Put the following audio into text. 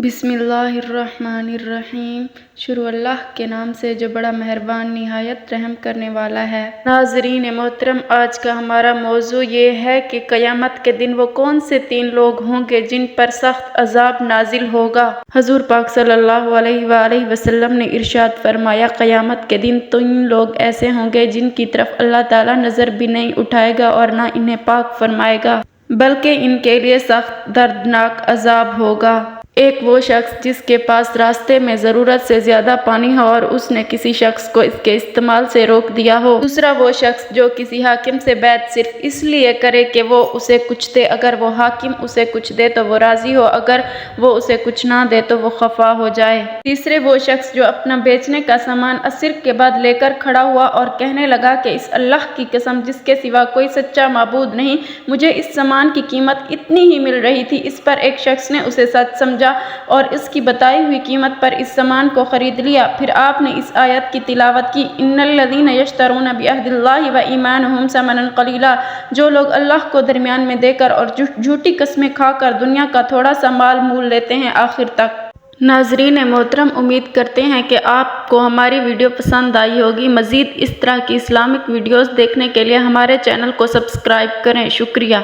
بسم اللہ الرحمن الرحیم۔ شروع اللہ کے نام سے جو بڑا مہربان نہایت رحم کرنے والا ہے۔ ناظرین محترم، آج کا ہمارا موضوع یہ ہے کہ قیامت کے دن وہ کون سے 3 لوگ ہوں گے جن پر سخت عذاب نازل ہوگا۔ حضور پاک صلی اللہ علیہ وآلہ وسلم نے ارشاد فرمایا، قیامت کے دن 3 لوگ ایسے ہوں گے جن کی طرف اللہ تعالیٰ نظر بھی نہیں اٹھائے گا اور نہ انہیں پاک فرمائے گا، بلکہ ان کے لیے سخت دردناک عذاب ہوگا۔ ایک وہ شخص جس کے پاس راستے میں ضرورت سے زیادہ پانی ہو اور اس نے کسی شخص کو اس کے استعمال سے روک دیا ہو۔ دوسرا وہ شخص جو کسی حاکم سے بیعت صرف اس لیے کرے کہ وہ اسے کچھ دے، اگر وہ حاکم اسے کچھ دے تو وہ راضی ہو، اگر وہ اسے کچھ نہ دے تو وہ خفا ہو جائے۔ تیسرے وہ شخص جو اپنا بیچنے کا سامان عصر کے بعد لے کر کھڑا ہوا اور کہنے لگا کہ اس اللہ کی قسم جس کے سوا کوئی سچا معبود نہیں، مجھے اس سامان کی قیمت اتنی ہی مل رہی تھی۔ اس پر ایک شخص نے اسے سچ سمجھا اور اس کی بتائی ہوئی قیمت پر اس سامان کو خرید لیا۔ پھر آپ نے اس آیت کی تلاوت کی، ان الذین یشترون بعہد اللہ وایمانہم ثمنا قلیلا، جو لوگ اللہ کو درمیان میں دے کر اور جھوٹی قسمیں کھا کر دنیا کا تھوڑا سا مال مول لیتے ہیں، آخر تک۔ ناظرین محترم، امید کرتے ہیں کہ آپ کو ہماری ویڈیو پسند آئی ہوگی۔ مزید اس طرح کی اسلامک ویڈیوز دیکھنے کے لیے ہمارے چینل کو سبسکرائب کریں۔ شکریہ۔